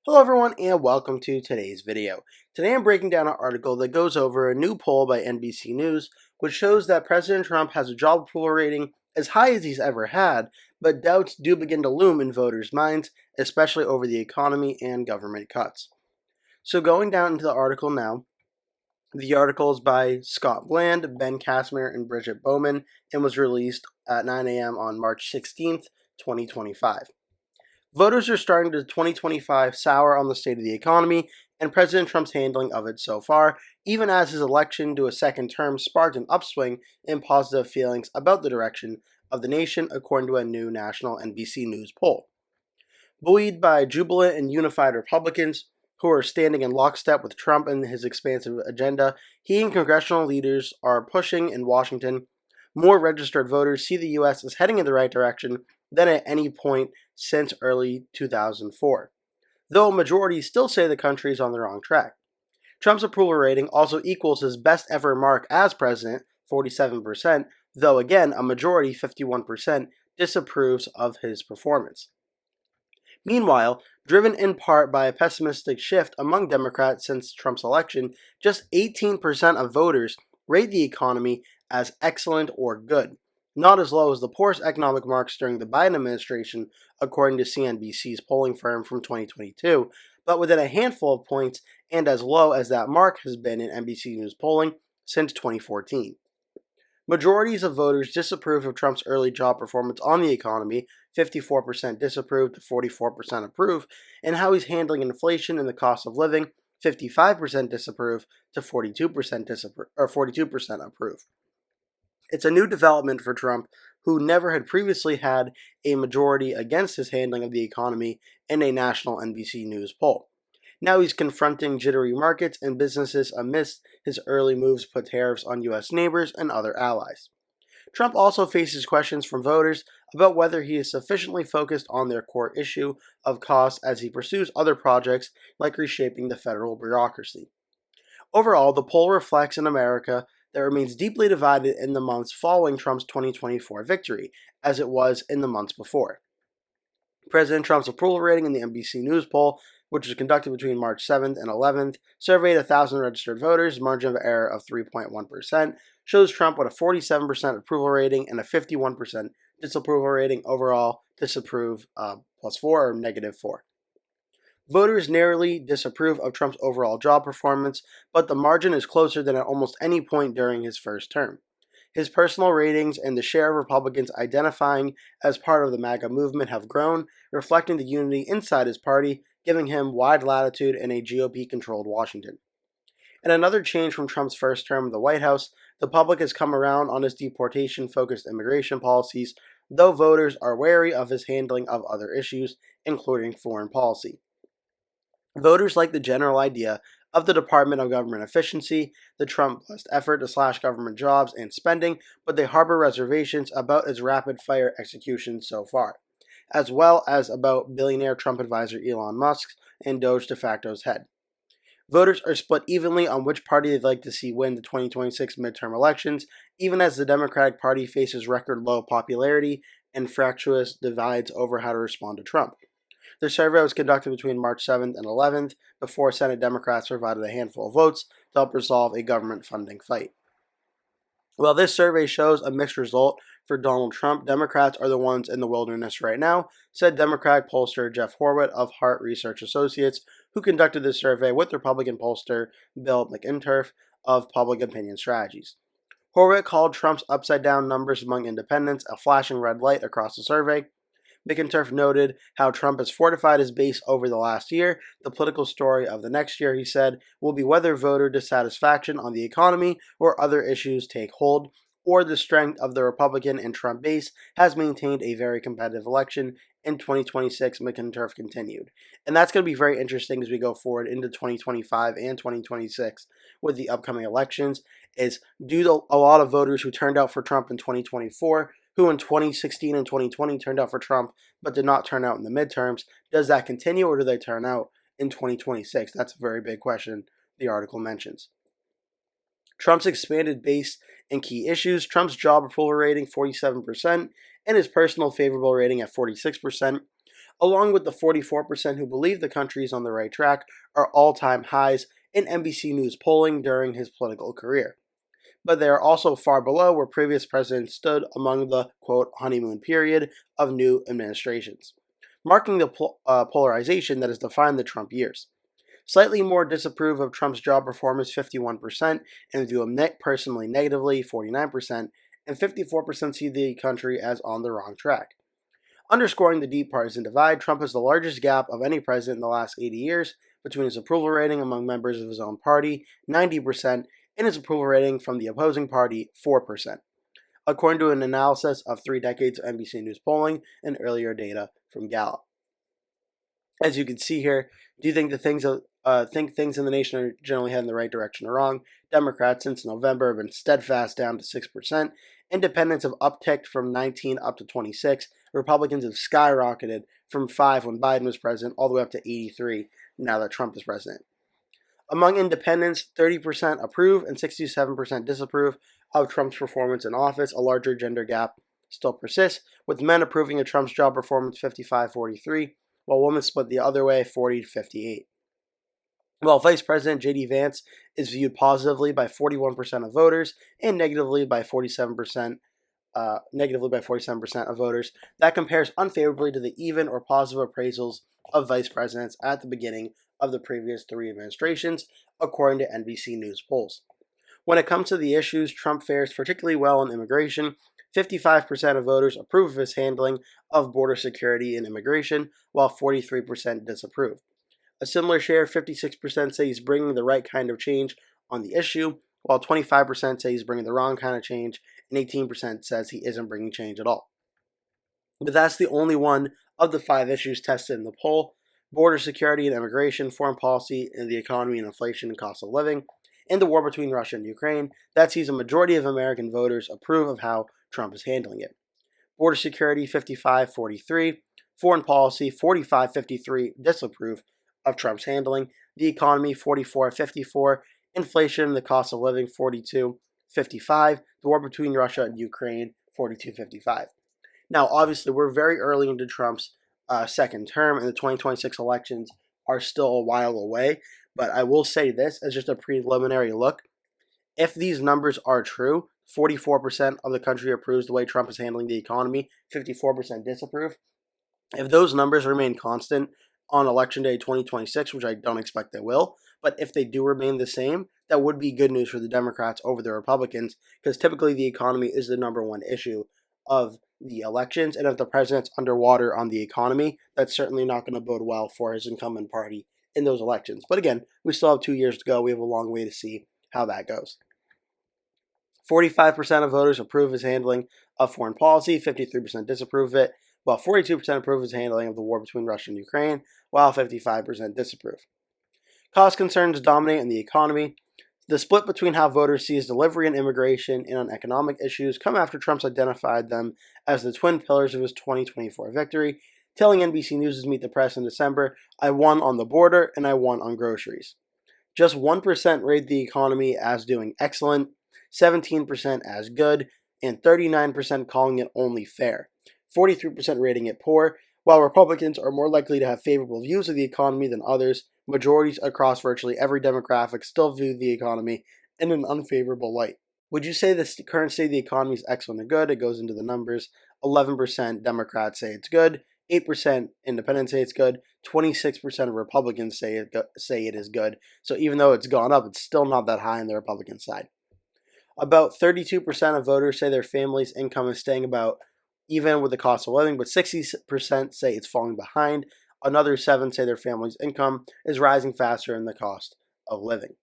Hello everyone and welcome to today's video. Today I'm breaking down an article that goes over a new poll by NBC News which shows that President Trump has a job approval rating as high as he's ever had, but doubts do begin to loom in voters' minds, especially over the economy and government cuts. So going down into the article now, the article is by Scott Bland, Ben Casimir, and Bridget Bowman and was released at 9 a.m. on March 16th, 2025. Voters are starting to 2025 sour on the state of the economy and President Trump's handling of it so far, even as his election to a second term sparked an upswing in positive feelings about the direction of the nation, according to a new national NBC News poll. Buoyed by jubilant and unified Republicans who are standing in lockstep with Trump and his expansive agenda, he and congressional leaders are pushing in Washington. More registered voters see the U.S. as heading in the right direction than at any point since early 2004, though a majority still say the country is on the wrong track. Trump's approval rating also equals his best ever mark as president, 47%, though again a majority, 51%, disapproves of his performance. Meanwhile, driven in part by a pessimistic shift among Democrats since Trump's election, just 18% of voters rate the economy as excellent or good, not as low as the poorest economic marks during the Biden administration, according to CNBC's polling firm from 2022, but within a handful of points and as low as that mark has been in NBC News polling since 2014. Majorities of voters disapprove of Trump's early job performance on the economy, 54% disapprove to 44% approve, and how he's handling inflation and the cost of living, 55% disapprove to 42% approve. It's a new development for Trump, who never had previously had a majority against his handling of the economy in a national NBC News poll. Now he's confronting jittery markets and businesses amidst his early moves to put tariffs on U.S. neighbors and other allies. Trump also faces questions from voters about whether he is sufficiently focused on their core issue of costs as he pursues other projects like reshaping the federal bureaucracy. Overall, the poll reflects an America that remains deeply divided in the months following Trump's 2024 victory, as it was in the months before. President Trump's approval rating in the NBC News poll, which was conducted between March 7th and 11th, surveyed 1,000 registered voters, margin of error of 3.1%, shows Trump with a 47% approval rating and a 51% disapproval rating. Overall, disapprove +4 or -4. Voters narrowly disapprove of Trump's overall job performance, but the margin is closer than at almost any point during his first term. His personal ratings and the share of Republicans identifying as part of the MAGA movement have grown, reflecting the unity inside his party, giving him wide latitude in a GOP-controlled Washington. In another change from Trump's first term in the White House, the public has come around on his deportation-focused immigration policies, though voters are wary of his handling of other issues, including foreign policy. Voters like the general idea of the Department of Government Efficiency, the Trump-blessed effort to slash government jobs and spending, but they harbor reservations about its rapid-fire execution so far, as well as about billionaire Trump advisor Elon Musk and DOGE de facto's head. Voters are split evenly on which party they'd like to see win the 2026 midterm elections, even as the Democratic Party faces record-low popularity and fractious divides over how to respond to Trump. The survey was conducted between March 7th and 11th, before Senate Democrats provided a handful of votes to help resolve a government funding fight. While this survey shows a mixed result for Donald Trump, Democrats are the ones in the wilderness right now, said Democratic pollster Jeff Horwitz of Hart Research Associates, who conducted this survey with Republican pollster Bill McInturff of Public Opinion Strategies. Horwitz called Trump's upside-down numbers among independents a flashing red light across the survey. McInturff noted how Trump has fortified his base over the last year. The political story of the next year, he said, will be whether voter dissatisfaction on the economy or other issues take hold, or the strength of the Republican and Trump base has maintained a very competitive election in 2026, McInturff continued. And that's going to be very interesting as we go forward into 2025 and 2026 with the upcoming elections, is do a lot of voters who turned out for Trump in 2024, who in 2016 and 2020 turned out for Trump but did not turn out in the midterms, does that continue or do they turn out in 2026? That's a very big question the article mentions. Trump's expanded base and key issues, Trump's job approval rating 47%, and his personal favorable rating at 46%. along with the 44% who believe the country is on the right track, are all-time highs in NBC News polling during his political career. But they are also far below where previous presidents stood among the, quote, honeymoon period of new administrations, marking the polarization that has defined the Trump years. Slightly more disapprove of Trump's job performance, 51%, and view him personally negatively, 49%, and 54% see the country as on the wrong track. Underscoring the deep partisan divide, Trump has the largest gap of any president in the last 80 years between his approval rating among members of his own party, 90%, and his approval rating from the opposing party, 4%, according to an analysis of 3 decades of NBC News polling and earlier data from Gallup. As you can see here, do you think things in the nation are generally heading in the right direction or wrong? Democrats since November have been steadfast down to 6%. Independents have upticked from 19 up to 26. Republicans have skyrocketed from 5 when Biden was president all the way up to 83 now that Trump is president. Among independents, 30% approve and 67% disapprove of Trump's performance in office. A larger gender gap still persists, with men approving of Trump's job performance 55-43, while women split the other way 40-58. While Vice President J.D. Vance is viewed positively by 41% of voters and negatively by 47% of voters, that compares unfavorably to the even or positive appraisals of vice presidents at the beginning of the previous 3 administrations, according to NBC News polls. When it comes to the issues, Trump fares particularly well on immigration. 55% of voters approve of his handling of border security and immigration, while 43% disapprove. A similar share, 56%, say he's bringing the right kind of change on the issue, while 25% say he's bringing the wrong kind of change, and 18% says he isn't bringing change at all. But that's the only one of the 5 issues tested in the poll: border security and immigration, foreign policy, and the economy and inflation and cost of living, and the war between Russia and Ukraine. That sees a majority of American voters approve of how Trump is handling it. Border security, 55-43. Foreign policy, 45-53, disapprove of Trump's handling. The economy, 44-54. Inflation and the cost of living, 42-55. The war between Russia and Ukraine, 42-55. Now, obviously, we're very early into Trump's second term, and the 2026 elections are still a while away. But I will say this as just a preliminary look. If these numbers are true, 44% of the country approves the way Trump is handling the economy, 54% disapprove. If those numbers remain constant on Election Day 2026, which I don't expect they will, but if they do remain the same, that would be good news for the Democrats over the Republicans, because typically the economy is the number one issue of the elections, and if the president's underwater on the economy, that's certainly not going to bode well for his incumbent party in those elections. But again, we still have 2 years to go. We have a long way to see how that goes. 45% of voters approve his handling of foreign policy, 53% disapprove of it, while 42% approve his handling of the war between Russia and Ukraine, while 55% disapprove. Cost concerns dominate in the economy. The split between how voters see his delivery on immigration and on economic issues come after Trump's identified them as the twin pillars of his 2024 victory, telling NBC News' Meet the Press in December, "I won on the border and I won on groceries." Just 1% rate the economy as doing excellent, 17% as good, and 39% calling it only fair, 43% rating it poor. While Republicans are more likely to have favorable views of the economy than others, majorities across virtually every demographic still view the economy in an unfavorable light. Would you say the current state of the economy is excellent or good? It goes into the numbers. 11% Democrats say it's good, 8% independents say it's good, 26% of Republicans say it is good. So even though it's gone up, it's still not that high on the Republican side. About 32% of voters say their family's income is staying about even with the cost of living, but 60% say it's falling behind. Another 7% say their family's income is rising faster than the cost of living.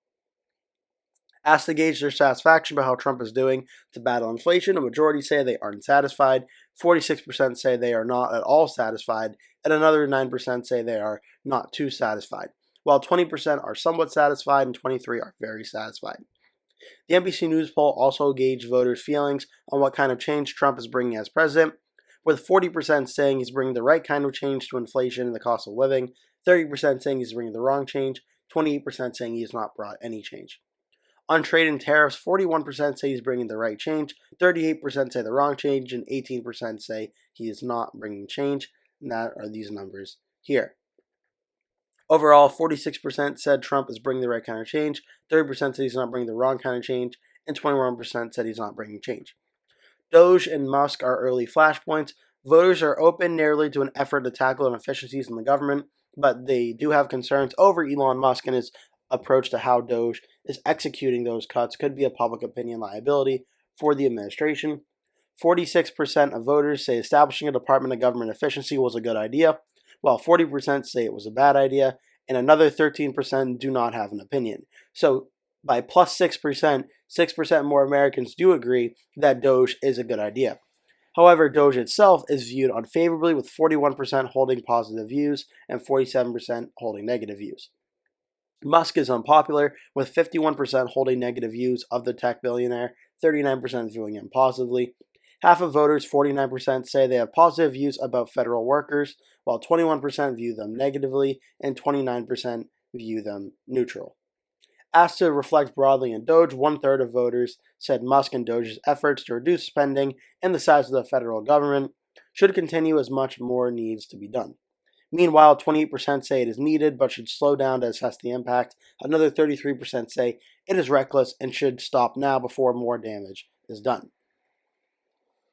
Asked to gauge their satisfaction about how Trump is doing to battle inflation, a majority say they aren't satisfied, 46% say they are not at all satisfied, and another 9% say they are not too satisfied, while 20% are somewhat satisfied and 23% are very satisfied. The NBC News poll also gauged voters' feelings on what kind of change Trump is bringing as president, with 40% saying he's bringing the right kind of change to inflation and the cost of living, 30% saying he's bringing the wrong change, 28% saying he has not brought any change. On trade and tariffs, 41% say he's bringing the right change, 38% say the wrong change, and 18% say he is not bringing change. and that are these numbers here. Overall, 46% said Trump is bringing the right kind of change, 30% said he's not bringing the wrong kind of change, and 21% said he's not bringing change. DOGE and Musk are early flashpoints. Voters are open nearly to an effort to tackle inefficiencies in the government, but they do have concerns over Elon Musk and his approach to how DOGE is executing those cuts could be a public opinion liability for the administration. 46% of voters say establishing a Department of Government Efficiency was a good idea, while 40% say it was a bad idea, and another 13% do not have an opinion. So by plus 6%, 6% more Americans do agree that DOGE is a good idea. However, DOGE itself is viewed unfavorably, with 41% holding positive views and 47% holding negative views. Musk is unpopular, with 51% holding negative views of the tech billionaire, 39% viewing him positively. Half of voters, 49%, say they have positive views about federal workers, while 21% view them negatively and 29% view them neutral. Asked to reflect broadly in DOGE, 1/3 of voters said Musk and DOGE's efforts to reduce spending and the size of the federal government should continue as much more needs to be done. Meanwhile, 28% say it is needed but should slow down to assess the impact. Another 33% say it is reckless and should stop now before more damage is done.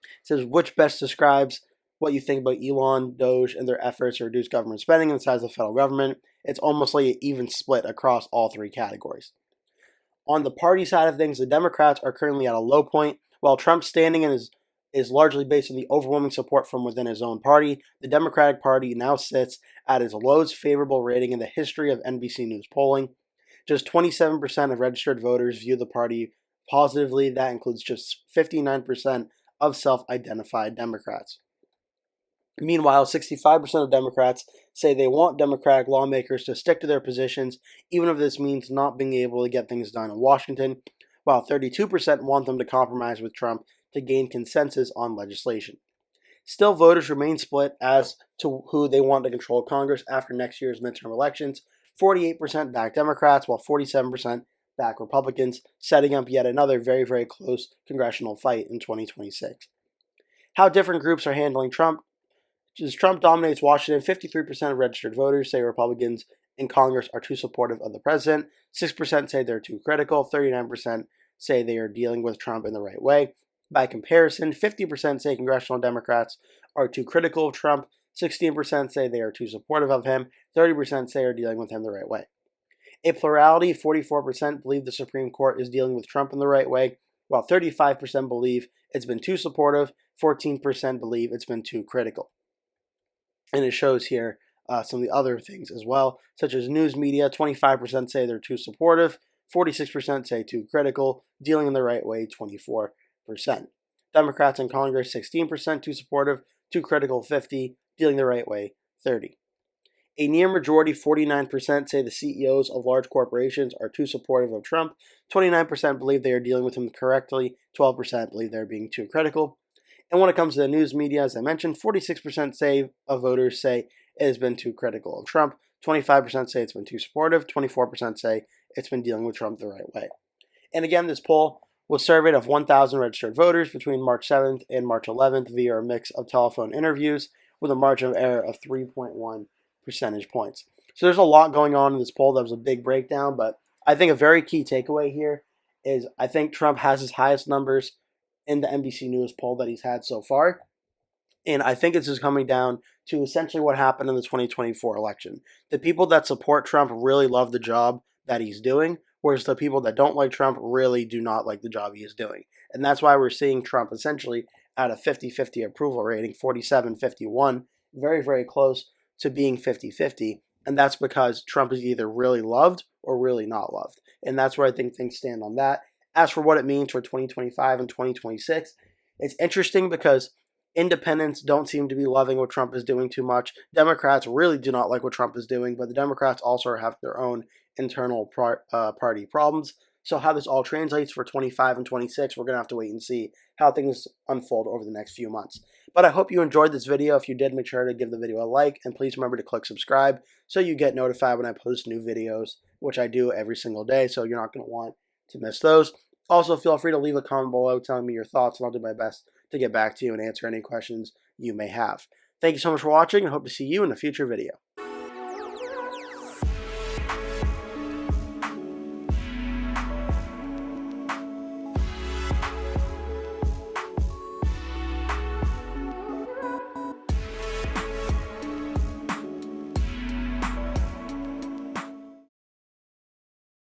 It says, which best describes what you think about Elon, DOGE, and their efforts to reduce government spending and the size of the federal government? It's almost like an even split across all three categories. On the party side of things, the Democrats are currently at a low point. While Trump's standing is largely based on the overwhelming support from within his own party, the Democratic Party now sits at its lowest favorable rating in the history of NBC News polling. Just 27% of registered voters view the party positively. That includes just 59% of self-identified Democrats. Meanwhile, 65% of Democrats say they want Democratic lawmakers to stick to their positions, even if this means not being able to get things done in Washington, while 32% want them to compromise with Trump to gain consensus on legislation. Still, voters remain split as to who they want to control Congress after next year's midterm elections. 48% back Democrats, while 47% back Republicans, setting up yet another very, very close congressional fight in 2026. How different groups are handling Trump. As Trump dominates Washington, 53% of registered voters say Republicans in Congress are too supportive of the president. 6% say they're too critical. 39% say they are dealing with Trump in the right way. By comparison, 50% say congressional Democrats are too critical of Trump. 16% say they are too supportive of him. 30% say are dealing with him the right way. A plurality, 44% believe the Supreme Court is dealing with Trump in the right way, while 35% believe it's been too supportive. 14% believe it's been too critical. And it shows here some of the other things as well, such as news media. 25% say they're too supportive, 46% say too critical, dealing in the right way, 24%. Democrats in Congress, 16% too supportive, too critical, 50%, dealing the right way, 30%. A near majority, 49%, say the CEOs of large corporations are too supportive of Trump. 29% believe they are dealing with him correctly. 12% believe they're being too critical. And when it comes to the news media, as I mentioned, 46% of voters say it has been too critical of Trump. 25% say it's been too supportive. 24% say it's been dealing with Trump the right way. And again, this poll was surveyed of 1,000 registered voters between March 7th and March 11th via a mix of telephone interviews with a margin of error of 3.1 percentage points. So there's a lot going on in this poll. That was a big breakdown, but I think a very key takeaway here is I think Trump has his highest numbers in the NBC News poll that he's had so far. And I think it's just coming down to essentially what happened in the 2024 election. The people that support Trump really love the job that he's doing, whereas the people that don't like Trump really do not like the job he is doing. And that's why we're seeing Trump essentially at a 50-50 approval rating, 47-51, very, very close to being 50-50. And that's because Trump is either really loved or really not loved. And that's where I think things stand on that. As for what it means for 2025 and 2026, it's interesting because independents don't seem to be loving what Trump is doing too much. Democrats really do not like what Trump is doing, but the Democrats also have their own internal party problems. So how this all translates for 25 and 26, we're going to have to wait and see how things unfold over the next few months. But I hope you enjoyed this video. If you did, make sure to give the video a like, and please remember to click subscribe so you get notified when I post new videos, which I do every single day, so you're not going to want to miss those. Also, feel free to leave a comment below telling me your thoughts, and I'll do my best to get back to you and answer any questions you may have. Thank you so much for watching and hope to see you in a future video.